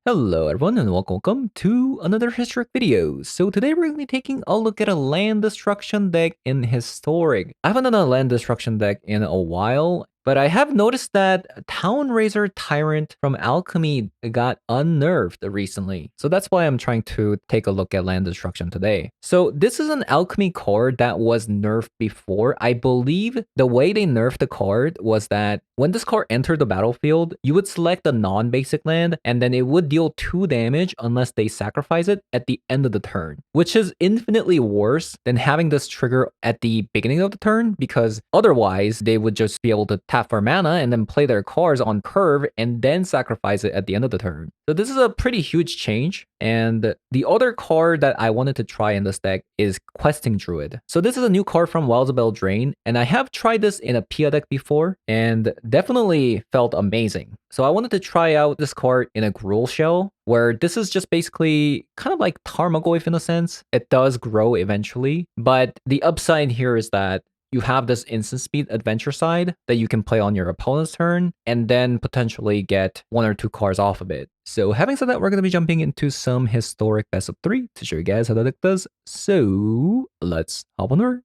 Hello everyone and welcome to another Historic video. So today we're going to be taking a look at a land destruction deck in Historic. I haven't done a land destruction deck in a while, but I have noticed that Town-Razer Tyrant from Alchemy got unnerved recently. So that's why I'm trying to take a look at land destruction today. So this is an Alchemy card that was nerfed before. I believe the way they nerfed the card was that when this card entered the battlefield, you would select a non-basic land and then it would deal 2 damage unless they sacrifice it at the end of the turn, which is infinitely worse than having this trigger at the beginning of the turn, because otherwise they would just be able to tap for mana and then play their cards on curve and then sacrifice it at the end of the turn. So this is a pretty huge change. And the other card that I wanted to try in this deck is Questing Druid. So this is a new card from Eldraine, and I have tried this in a Pia deck before and definitely felt amazing. So I wanted to try out this card in a Gruul Shell, where this is just basically kind of like Tarmogoyf in a sense. It does grow eventually, but the upside here is that you have this instant speed adventure side that you can play on your opponent's turn and then potentially get 1 or 2 cards off of it. So having said that, we're going to be jumping into some Historic best of 3 to show you guys how the deck does. So let's hop on over.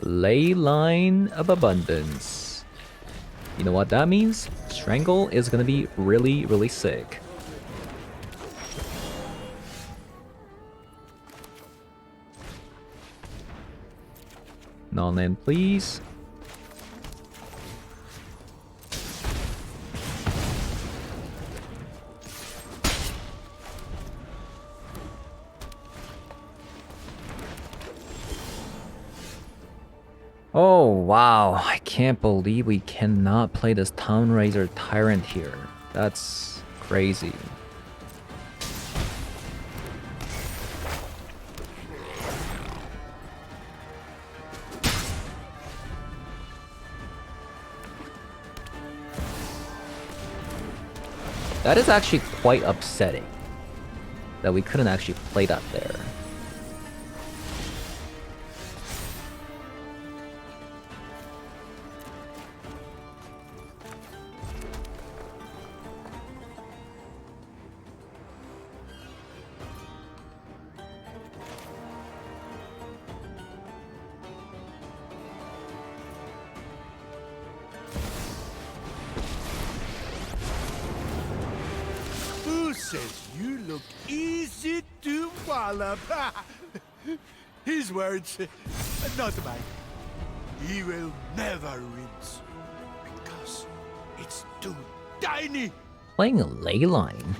Leyline of Abundance. You know what that means? Strangle is going to be really sick. Non-land, please. Oh, wow. I can't believe we cannot play this Town-Razer Tyrant here. That's crazy. That is actually quite upsetting that we couldn't actually play that there. Says you look easy to wallop. His words, not mine. He will never rinse because it's too tiny. Playing a Leyline.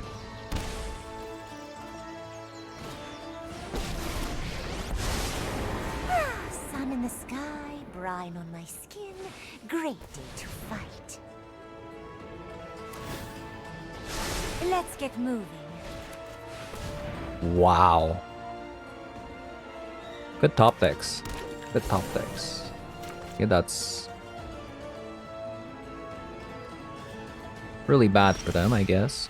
Sun in the sky, brine on my skin. Great day to fight. Let's get moving. Wow. Good top decks. Good top decks. Yeah, that's really bad for them, I guess.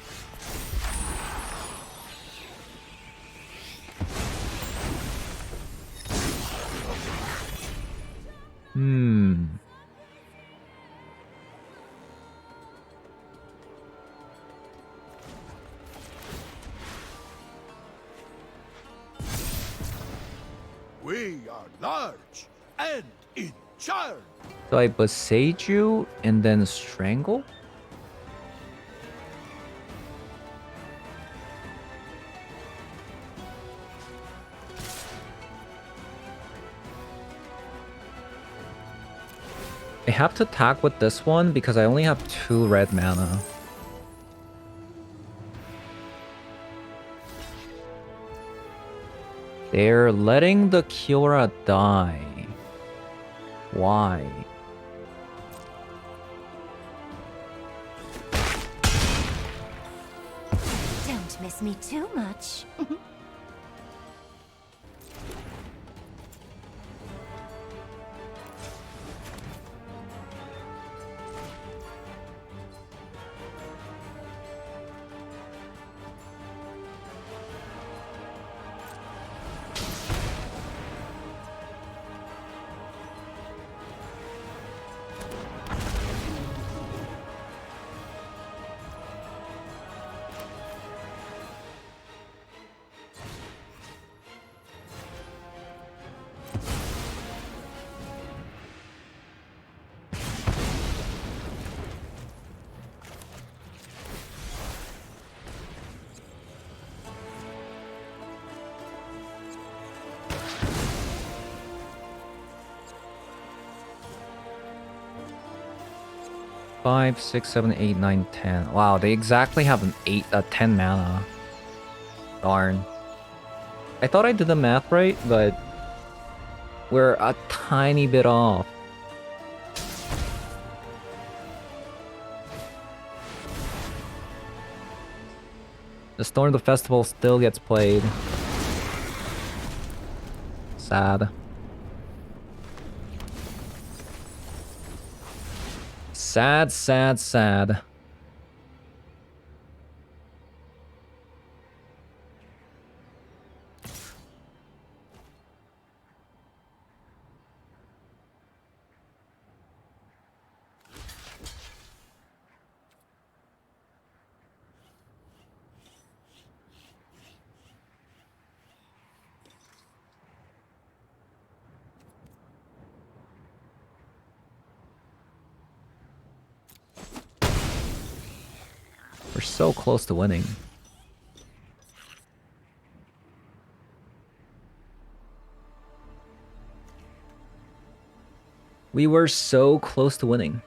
We are large and in charge. So I Besage you and then Strangle? I have to attack with this one because I only have 2 red mana. They're letting the Kiora die. Why? Don't miss me too much. 5, 6, 7, 8, 9, 10. Wow, they exactly have an 10 mana. Darn. I thought I did the math right, but we're a tiny bit off. The Storm of the Festival still gets played. Sad. Sad, sad, sad. We're so close to winning. We were so close to winning.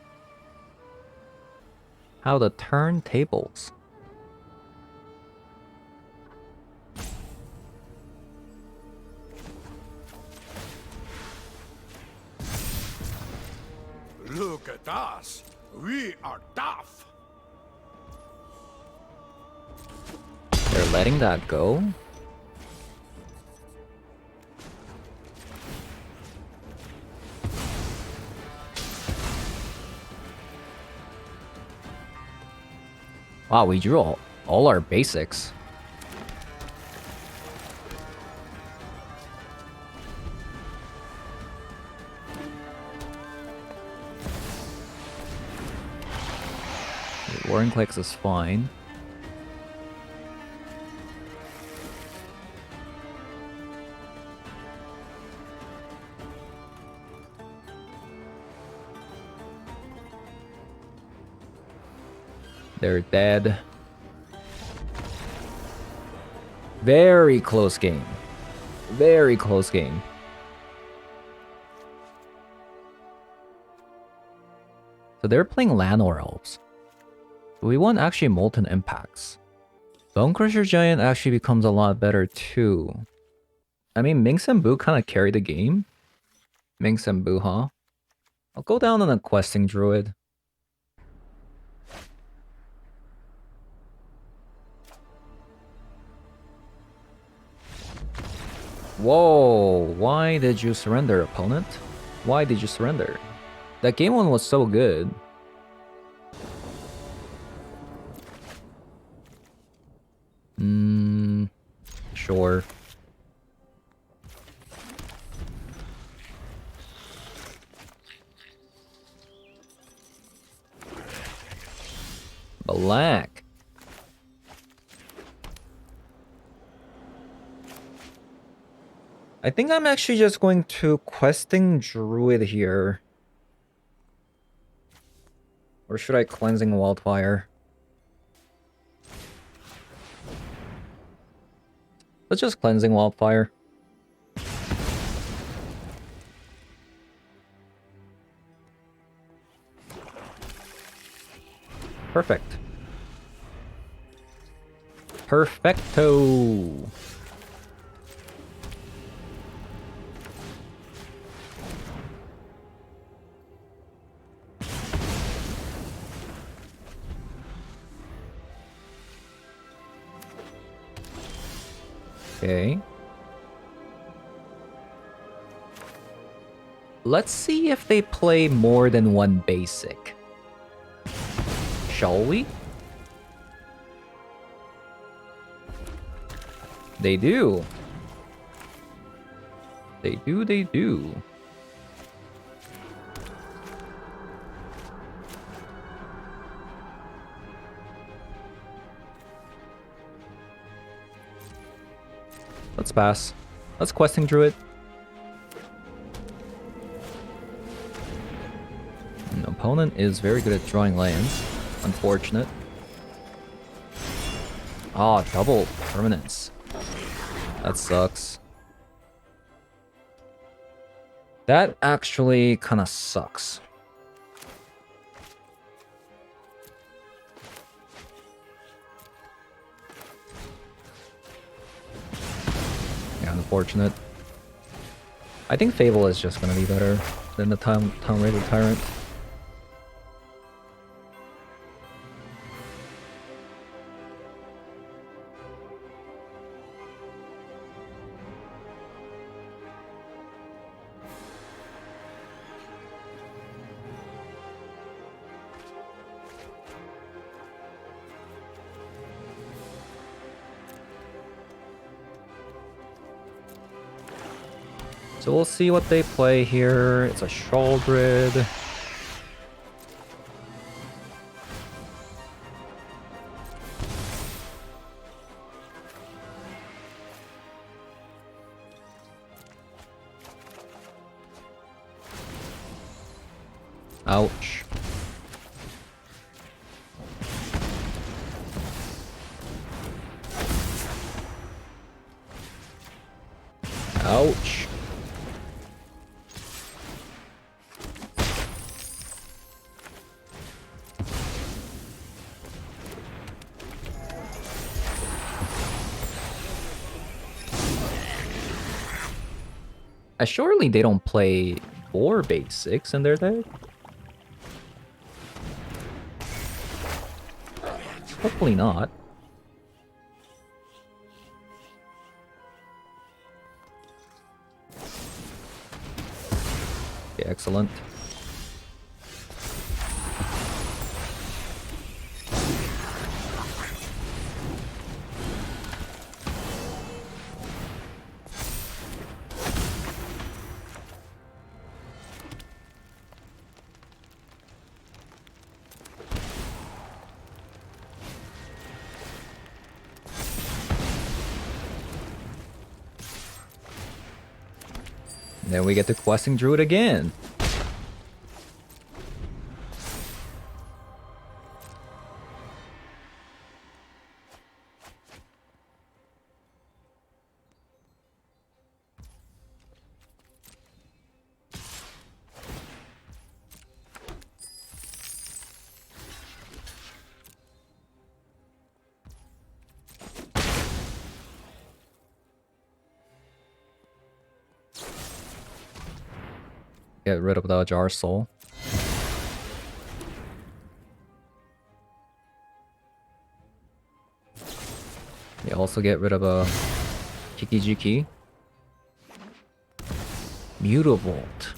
How the turntables. Look at us. We are tough. They're letting that go? Wow, we drew all our basics. Warring Clicks is fine. They're dead. Very close game. Very close game. So they're playing Llanowar Elves. We want actually Molten Impacts. Bone Crusher Giant actually becomes a lot better too. I mean, Minx and Boo kind of carry the game. Minx and Boo, huh? I'll go down on a Questing Druid. Whoa, why did you surrender, opponent? Why did you surrender? That game one was so good. Sure. Black. I think I'm actually just going to Questing Druid here. Or should I Cleansing Wildfire? Let's just Cleansing Wildfire. Perfect. Perfecto. Okay. Let's see if they play more than one basic. Shall we? They do. They do, they do. Let's pass. Let's Questing Druid. An opponent is very good at drawing lands. Unfortunate. Ah, double permanence. That sucks. That actually kind of sucks. Unfortunate. I think Fable is just gonna be better than the Town-Razer Tyrant. So we'll see what they play here. It's a Shaldred. Ouch. Ouch. Surely they don't play 4 bait 6 in their deck? Hopefully not. Okay, excellent. Then we get the questing druid again. Get rid of the Jar Soul. Yeah, also get rid of a Kiki-Jiki. Mutavault.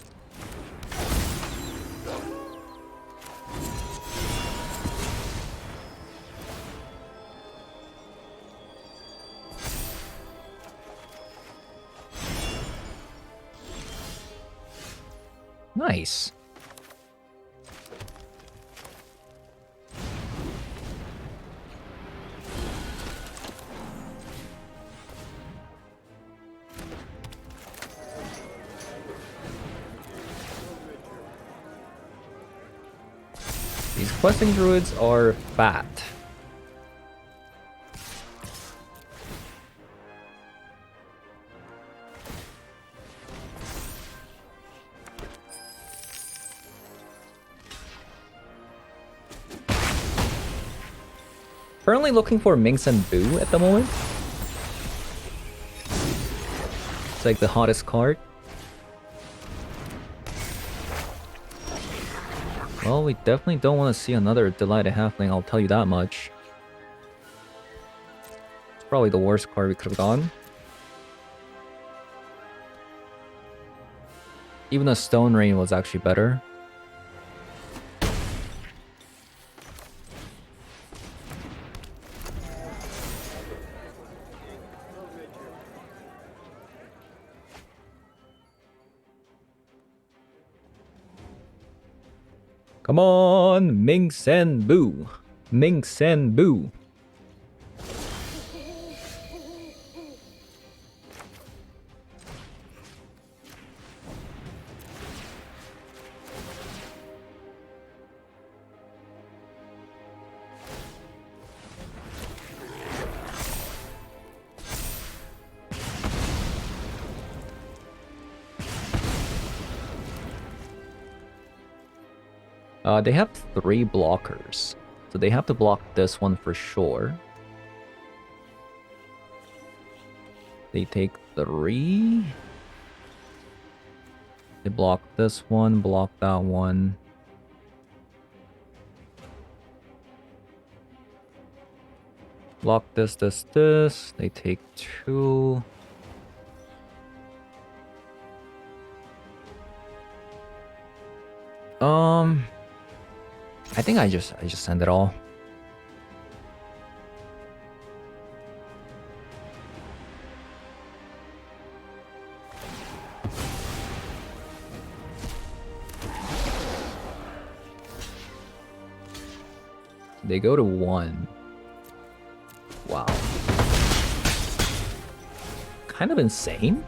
Nice. These questing druids are fat. Currently looking for Minx and Boo at the moment. It's like the hottest card. Well, we definitely don't want to see another Delighted Halfling, I'll tell you that much. It's probably the worst card we could have gotten. Even a Stone Rain was actually better. Come on, Minx and Boo. Minx and Boo. They have 3 blockers, so they have to block this one for sure. They take 3. They block this one, block that one. Block this, this, this. They take 2. I think I just send it all. They go to 1. Wow. Kind of insane.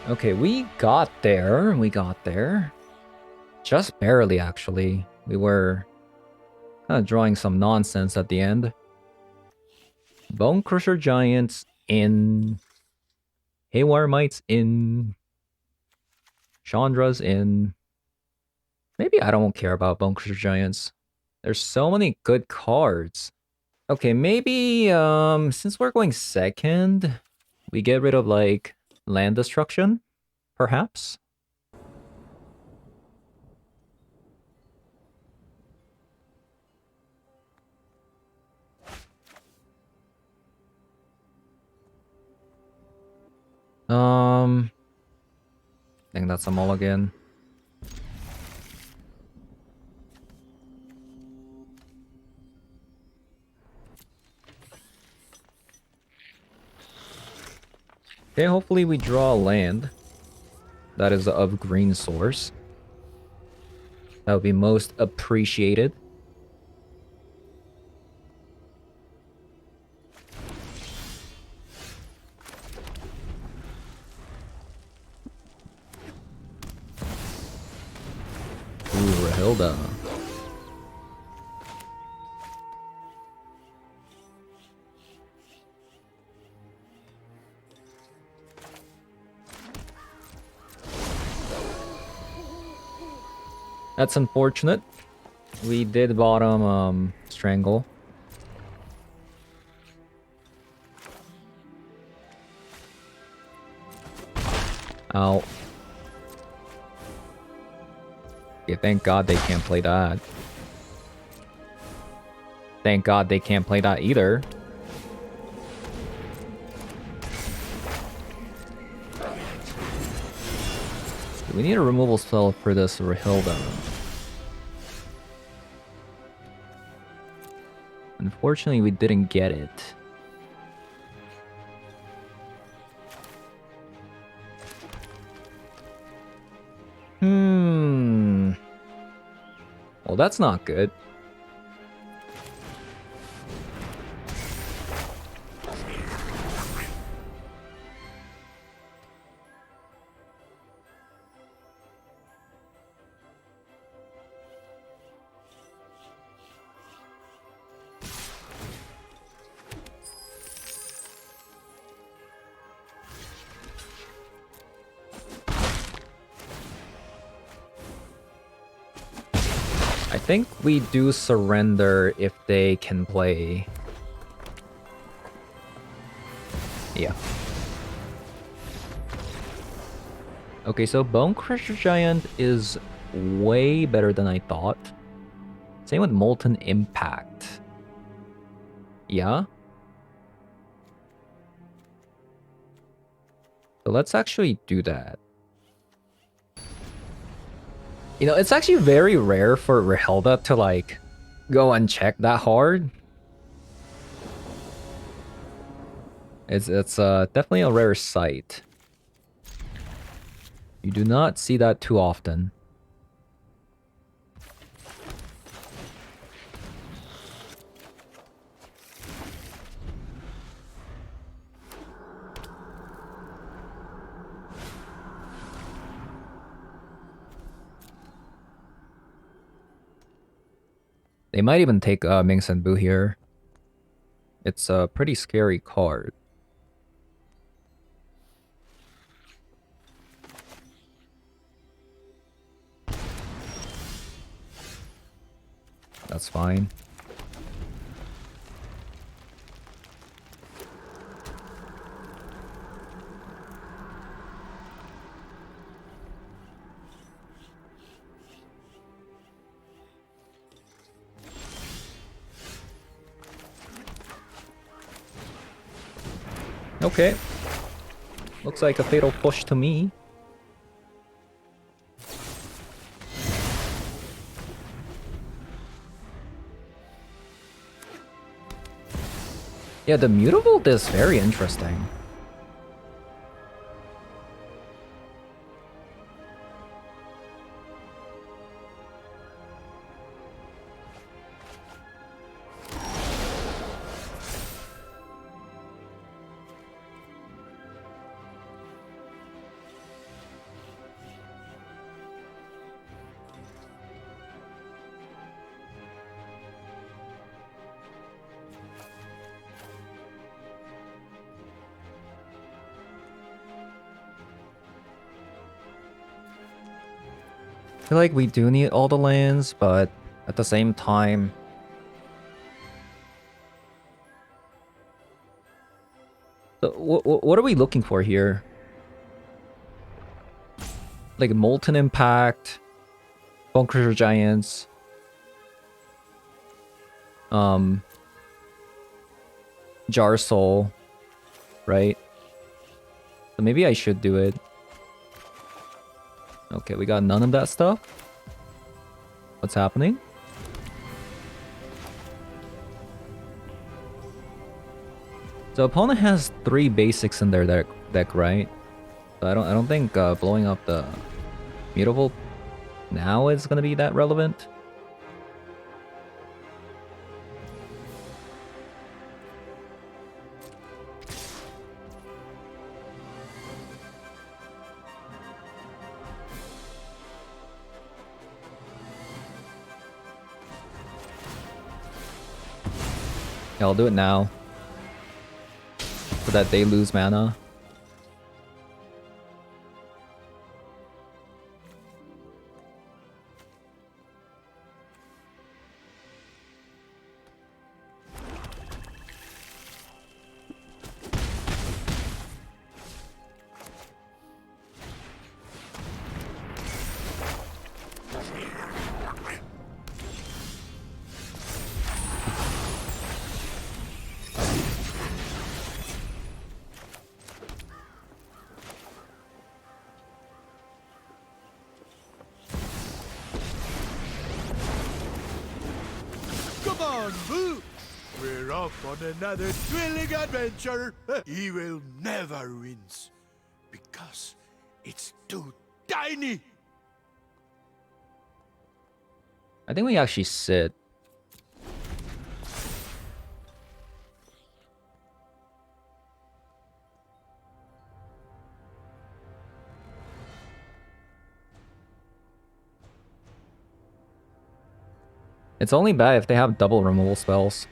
Okay, we got there. We got there. Just barely, actually. We were kind of drawing some nonsense at the end. Bone Crusher Giants in. Haywire Mites in. Chandra's in. Maybe I don't care about Bone Crusher Giants. There's so many good cards. Okay, maybe since we're going second, we get rid of like land destruction, perhaps. I think that's a mulligan. Okay, hopefully we draw a land that is of green source. That would be most appreciated. Ooh, Rahilda. That's unfortunate. We did bottom Strangle. Ow. Okay, thank God they can't play that. Thank God they can't play that either. We need a removal spell for this Rahilda. Unfortunately, we didn't get it. Well, that's not good. I think we do surrender if they can play. Yeah. Okay, so Bone Crusher Giant is way better than I thought. Same with Molten Impact. Yeah. So let's actually do that. You know, it's actually very rare for Rahilda to like go unchecked that hard. It's definitely a rare sight. You do not see that too often. They might even take Ming Sen Bu here. It's a pretty scary card. That's fine. Okay. Looks like a fatal push to me. Yeah, the mutable is very interesting. I feel like we do need all the lands, but at the same time... So, what are we looking for here? Like Molten Impact, Bunkers Giants, Jar Soul, right? So maybe I should do it. Okay, we got none of that stuff. What's happening? So opponent has 3 basics in their deck, right? So I don't think blowing up the mutable now is gonna be that relevant. Yeah, I'll do it now. So that they lose mana. Come on, Boo! We're off on another thrilling adventure. Evil never wins because it's too tiny. I think we actually sit. It's only bad if they have double removal spells.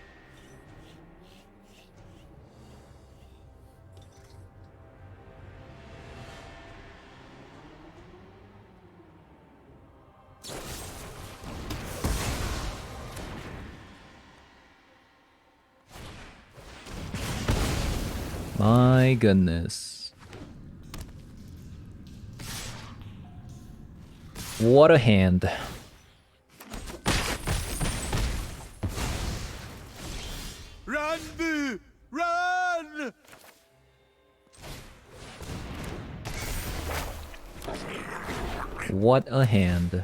My goodness. What a hand. Run, Boo! Run! What a hand.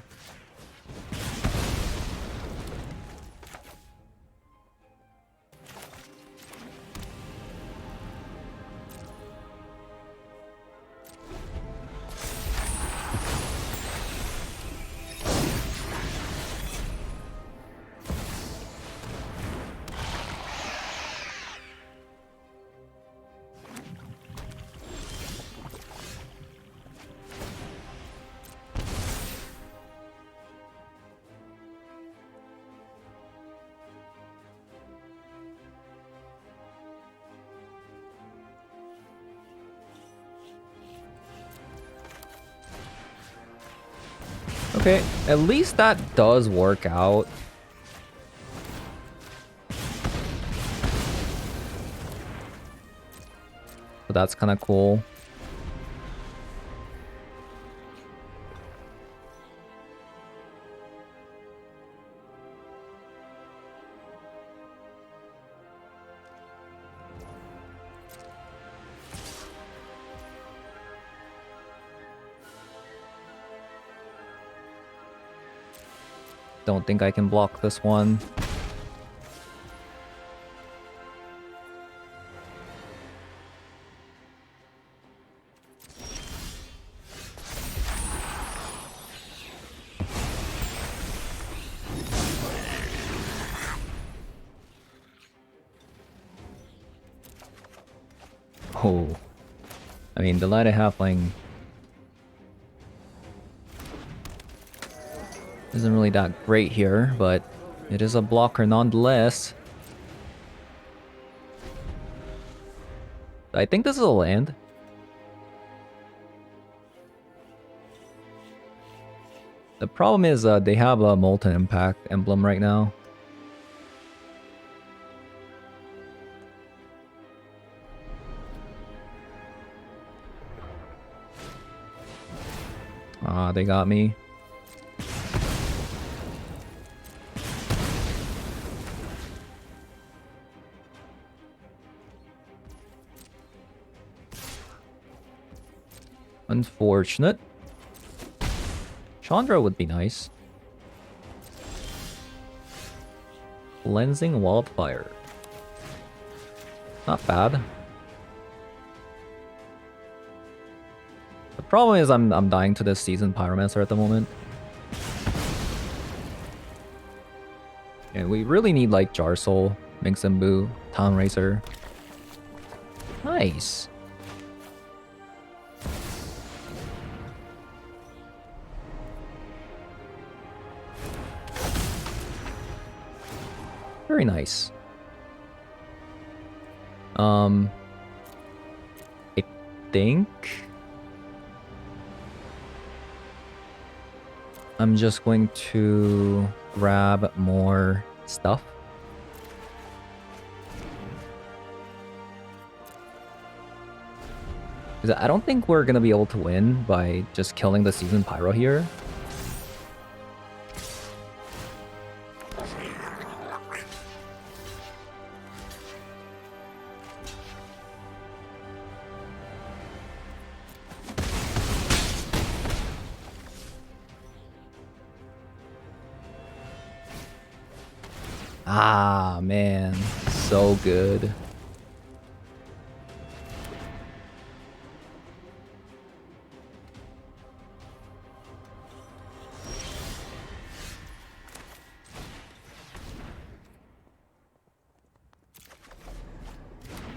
Okay, at least that does work out. that's kind of cool. Don't think I can block this one. Oh. I mean, the Light Halfling isn't really that great here, but it is a blocker nonetheless. I think this is a land. The problem is they have a Molten Impact emblem right now. Ah, they got me. Unfortunate. Chandra would be nice. Cleansing Wildfire. Not bad. The problem is I'm dying to this Seasoned Pyromancer at the moment. And we really need like Jar Soul, Mingsambu, Town-Razer. Nice. Very nice. I think I'm just going to grab more stuff. Because I don't think we're gonna be able to win by just killing the Seasoned Pyro here. Ah, man. So good.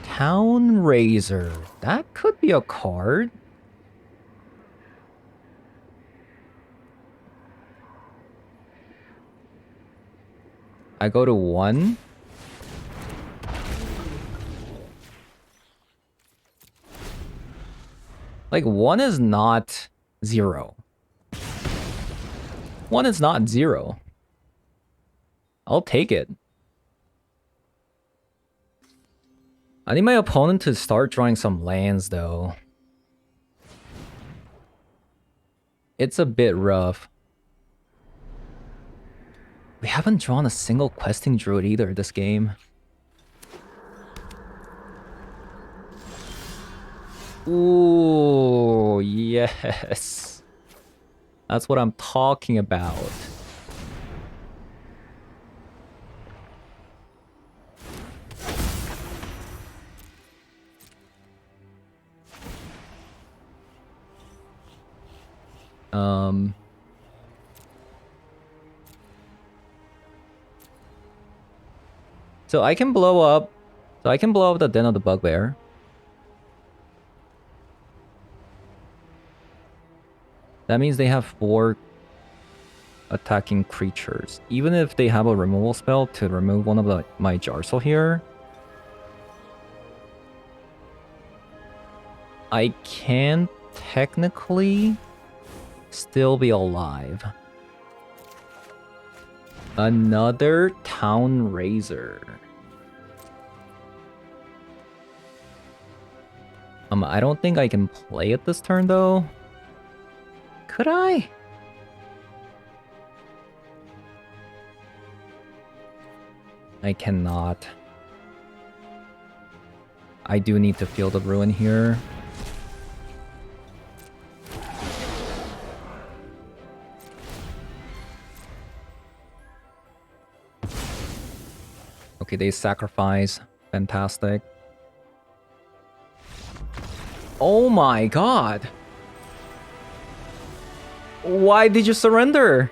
Town-Razer. That could be a card. I go to 1. Like, 1 is not 0. 1 is not 0. I'll take it. I need my opponent to start drawing some lands, though. It's a bit rough. We haven't drawn a single questing druid either this game. Ooh, yes. That's what I'm talking about. So I can blow up. So I can blow up the Den of the Bugbear. That means they have 4 attacking creatures. Even if they have a removal spell to remove one of my Jarsel here, I can technically still be alive. Another Town-Razer. I don't think I can play it this turn though. Could I? I cannot. I do need to Field of Ruin here. Okay, they sacrifice. Fantastic. Oh my god! Why did you surrender?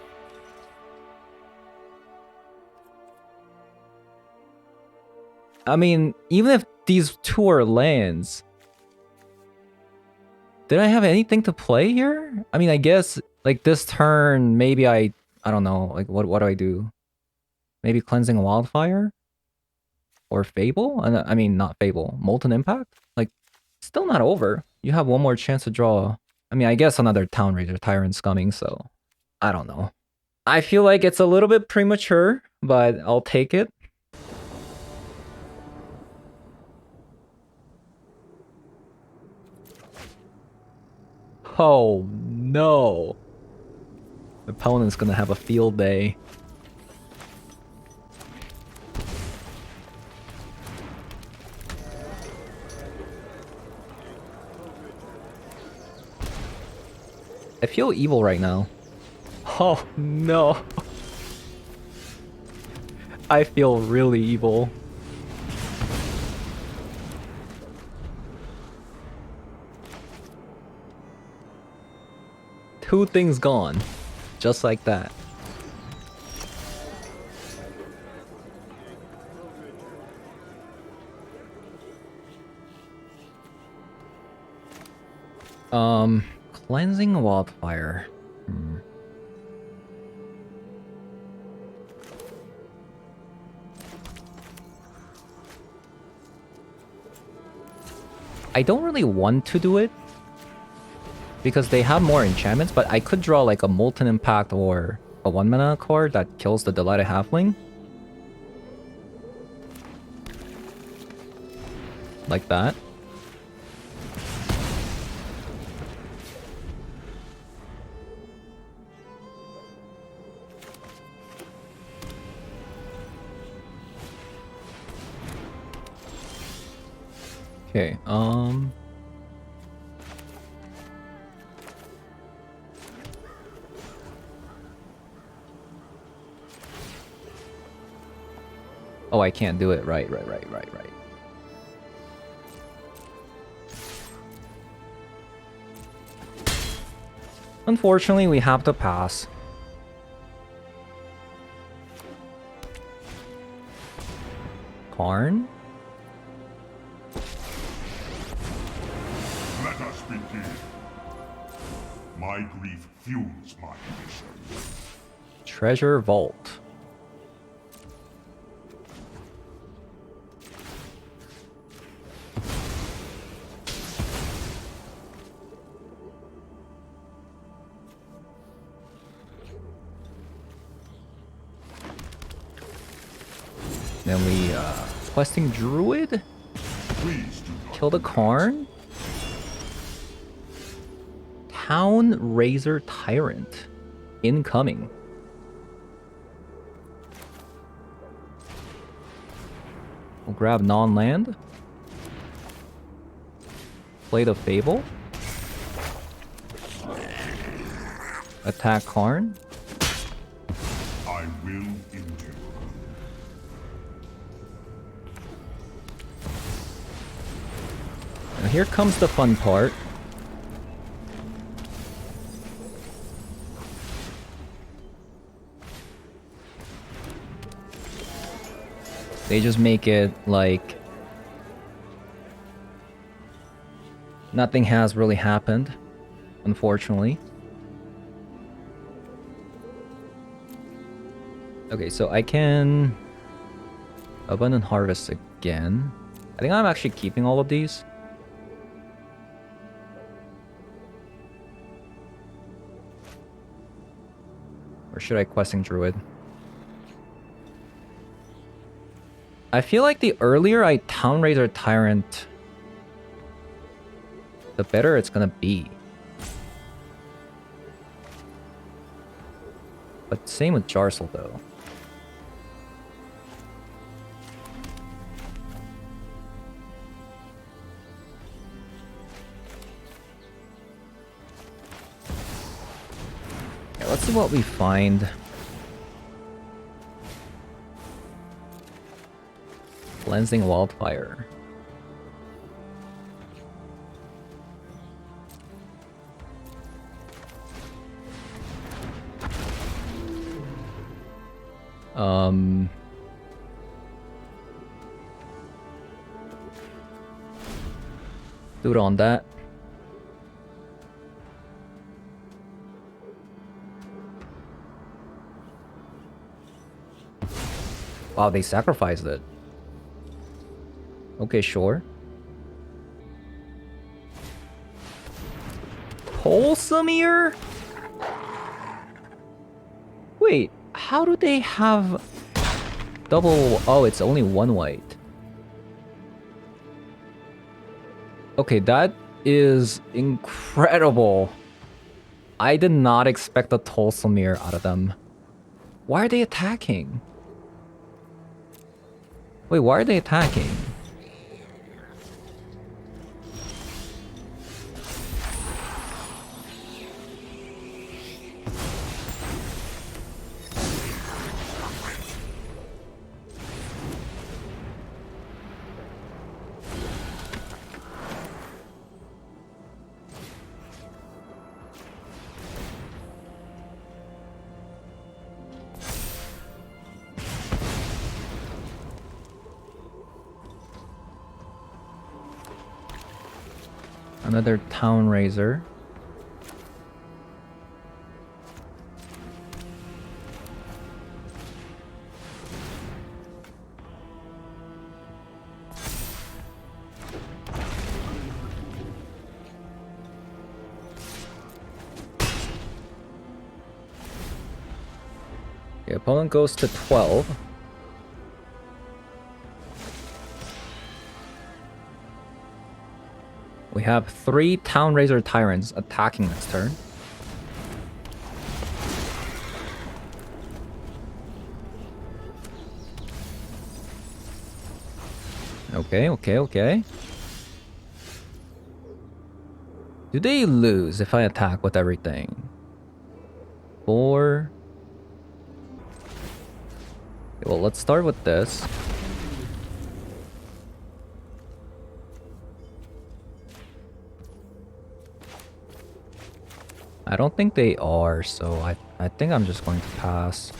I mean, even if these two are lands, did I have anything to play here? I mean, I guess like this turn, maybe I don't know. Like, what do I do? Maybe Cleansing Wildfire or Fable? I mean, not Fable. Molten Impact. Like, still not over. You have one more chance to draw. I mean, I guess another Town-Razer Tyrant's coming, so I don't know. I feel like it's a little bit premature, but I'll take it. Oh no. The opponent's gonna have a field day. I feel evil right now. Oh no. I feel really evil. Two things gone. Just like that. Cleansing Wildfire. I don't really want to do it because they have more enchantments, but I could draw like a Molten Impact or a 1-mana card that kills the Delighted Halfling. Like that. Okay, Oh, I can't do it. Right. Unfortunately, we have to pass. Karn? Let us begin. My grief fuels my mission. Treasure Vault. Then we, questing Druid? Kill the Karn? Town-Razer Tyrant. Incoming. We'll grab non-land. Play the Fable. Attack Karn. I will endure. Now here comes the fun part. They just make it like nothing has really happened, unfortunately. Okay, so I can Abundant Harvest again. I think I'm actually keeping all of these. Or should I questing Druid? I feel like the earlier I Town-Razer Tyrant the better it's gonna be. But same with Jarsel though. Yeah, let's see what we find. Cleansing Wildfire. Do it on that. Wow, they sacrificed it. Okay, sure. Wholesomer? Wait, how do they have double... Oh, it's only one white. Okay, that is incredible. I did not expect a Tolsomir out of them. Why are they attacking? Wait, why are they attacking? Another Town-Razer. The opponent goes to 12. We have 3 Town-Razer Tyrants attacking this turn. Okay. Do they lose if I attack with everything? 4. Okay, well, let's start with this. I don't think they are, so I think I'm just going to pass.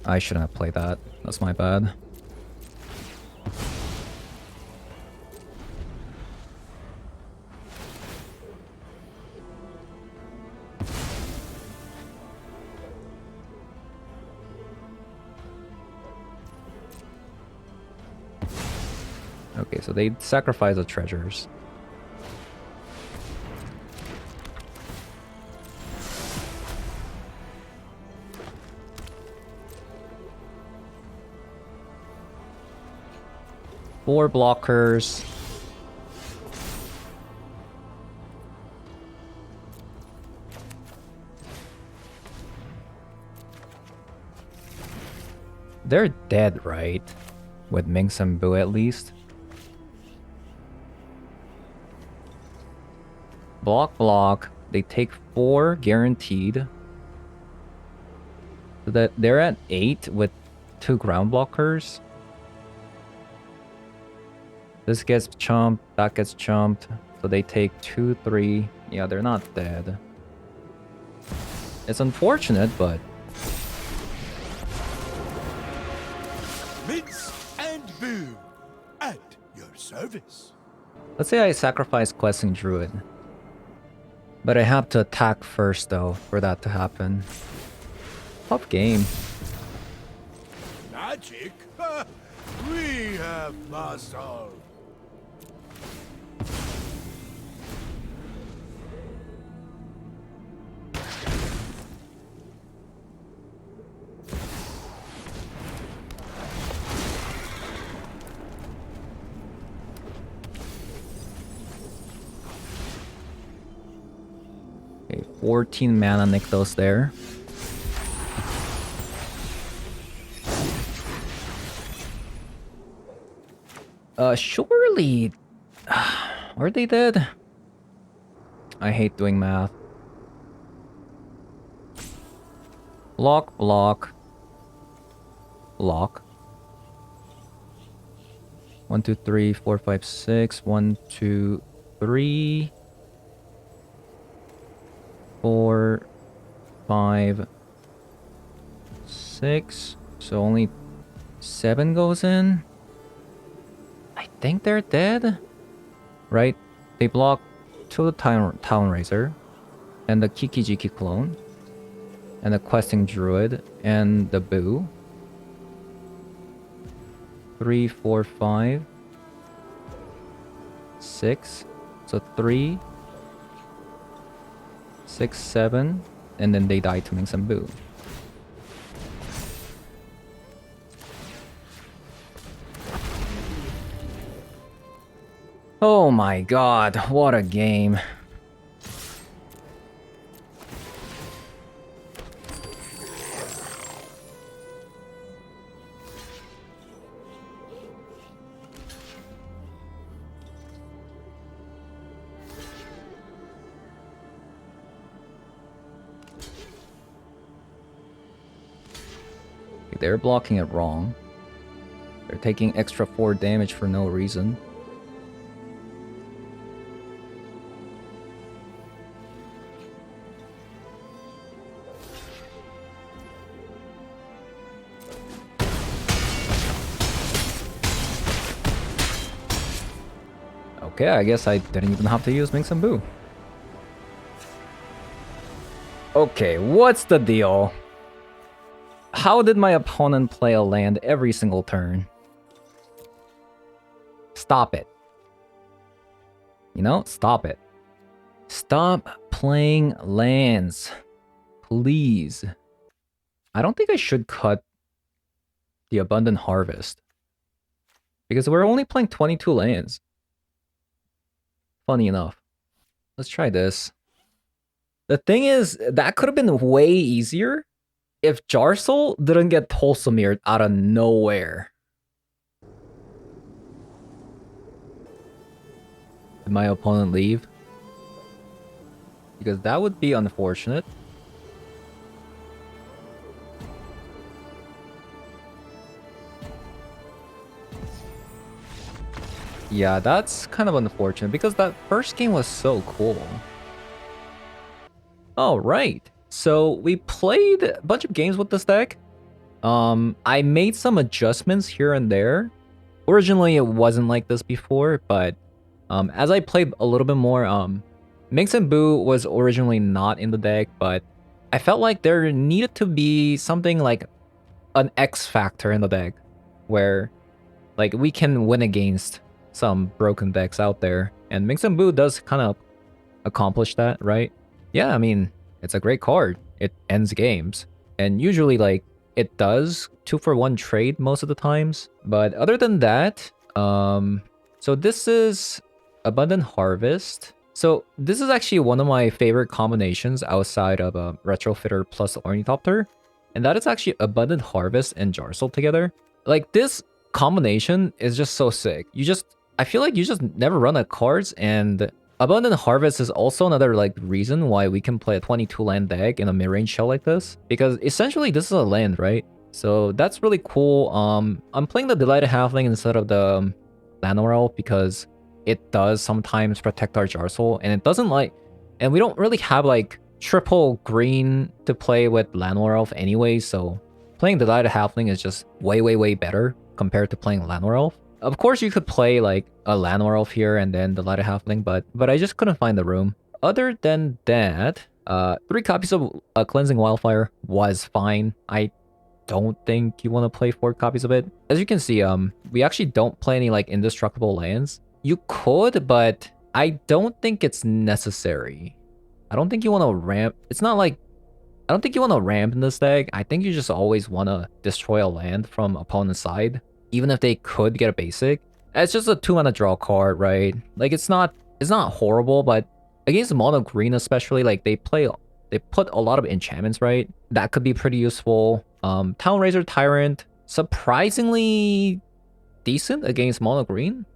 I shouldn't have played that. That's my bad. Okay, so they sacrifice the treasures. Four blockers. They're dead, right? With Minx and Boo at least. Block. They take 4 guaranteed. So that they're at 8 with 2 ground blockers. This gets chumped, that gets chumped. So they take 2, 3. Yeah, they're not dead. It's unfortunate, but... Minx and Boo at your service. Let's say I sacrifice Questing Druid. But I have to attack first, though, for that to happen. Tough game. Magic? We have muscle. Okay, 14 mana Nykthos there. Surely... Are they dead? I hate doing math. Block, block. Block. 1, 2, 3, 4, 5, 6. 1, 2, 3. 4, 5, 6. So only 7 goes in. I think they're dead. Right? They block to the Town-Razer. And the Kiki-Jiki clone. And the questing druid. And the boo. 3, 4, 5. 6. So 3. 6, 7. And then they die to Minx and Boo. Oh my god, what a game. They're blocking it wrong. They're taking extra 4 damage for no reason. Okay, I guess I didn't even have to use Minx and Boo. Okay, what's the deal? How did my opponent play a land every single turn? Stop it. You know, stop it. Stop playing lands. Please. I don't think I should cut the Abundant Harvest. Because we're only playing 22 lands. Funny enough. Let's try this. The thing is, that could have been way easier if Jarsol didn't get Tolsomired out of nowhere. Did my opponent leave? Because that would be unfortunate. Yeah, that's kind of unfortunate because that first game was so cool. Alright, so we played a bunch of games with this deck. I made some adjustments here and there. Originally, it wasn't like this before, but as I played a little bit more, Minx and Boo was originally not in the deck, but I felt like there needed to be something like an X factor in the deck where like we can win against some broken decks out there, and Minx and Boo does kind of accomplish that, right? Yeah, I mean, it's a great card. It ends games, and usually like it does 2-for-1 trade most of the times, but other than that, so this is Abundant Harvest. So this is actually one of my favorite combinations outside of Retrofitter plus Ornithopter, and that is actually Abundant Harvest and Jarsol together. Like this combination is just so sick. I feel like you just never run out of cards, and Abundant Harvest is also another like reason why we can play a 22 land deck in a mid-range shell like this, because essentially this is a land, right? So that's really cool. I'm playing the Delighted Halfling instead of the Llanowar Elf because it does sometimes protect our Jarsol, and it doesn't like, and we don't really have like triple green to play with Llanowar Elf anyway, so playing Delighted Halfling is just way better compared to playing Llanowar Elf. Of course, you could play like a Llanowar Elf here and then the Delighted Halfling, but I just couldn't find the room. Other than that, 3 copies of Cleansing Wildfire was fine. I don't think you want to play 4 copies of it. As you can see, we actually don't play any like indestructible lands. You could, but I don't think it's necessary. I don't think you want to ramp. It's not like, I don't think you want to ramp in this deck. I think you just always want to destroy a land from opponent's side, even if they could get a basic. It's just a 2-mana draw card, right? Like it's not horrible, but Against mono green especially, like they put a lot of enchantments, right? That could be pretty useful. Town-Razer Tyrant, surprisingly decent against mono green.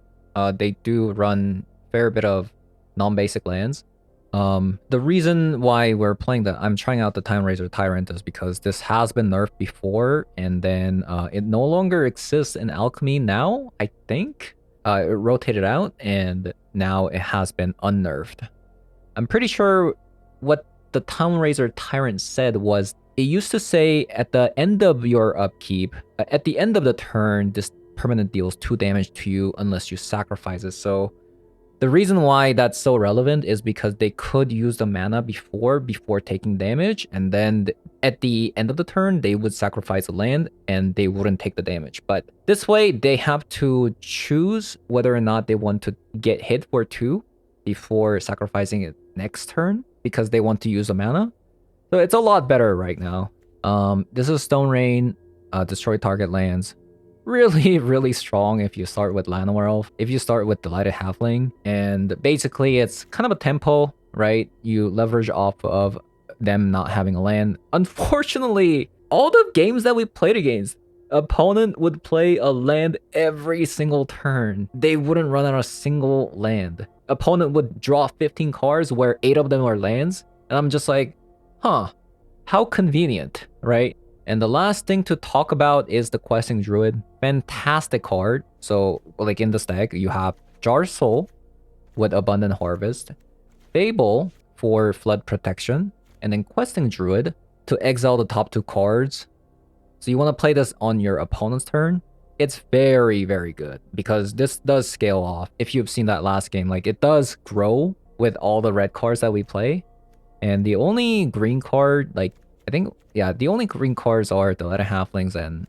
They do run a fair bit of non-basic lands. The reason why I'm trying out the Town-Razer Tyrant is because this has been nerfed before, and then it no longer exists in Alchemy now, I think. It rotated out, and now it has been unnerfed. I'm pretty sure what the Town-Razer Tyrant said was, it used to say at the end of your upkeep, at the end of the turn, this permanent deals 2 damage to you unless you sacrifice it. So the reason why that's so relevant is because they could use the mana before taking damage, and then at the end of the turn, they would sacrifice a land and they wouldn't take the damage. But this way, they have to choose whether or not they want to get hit for 2 before sacrificing it next turn because they want to use the mana. So it's a lot better right now. This is Stone Rain, destroy target lands. Really, really strong if you start with Llanowar Elf, if you start with Delighted Halfling, and basically it's kind of a tempo, right? You leverage off of them not having a land. Unfortunately, all the games that we played against, opponent would play a land every single turn. They wouldn't run out a single land. Opponent would draw 15 cards where 8 of them are lands, and I'm just like, huh, how convenient, right? And the last thing to talk about is the Questing Druid. Fantastic card. So, like in this deck, you have Jar Soul with Abundant Harvest, Fable for Flood Protection, and then Questing Druid to exile the top 2 cards. So you want to play this on your opponent's turn. It's very, very good because this does scale off. If you've seen that last game, like it does grow with all the red cards that we play. And the only green card, like, I think, yeah, the only green cards are the Delighted Halflings and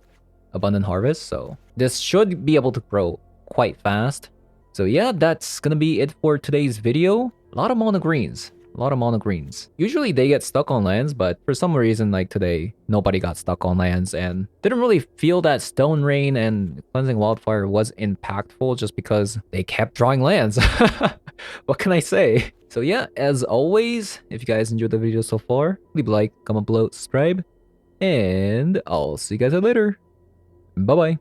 Abundant Harvest. So this should be able to grow quite fast. So yeah, that's gonna be it for today's video. A lot of mono greens. A lot of mono greens. Usually they get stuck on lands, but for some reason, like today, nobody got stuck on lands and didn't really feel that Stone Rain and Cleansing Wildfire was impactful just because they kept drawing lands. What can I say? So yeah, as always, if you guys enjoyed the video so far, leave a like, comment below, subscribe, and I'll see you guys later. Bye-bye.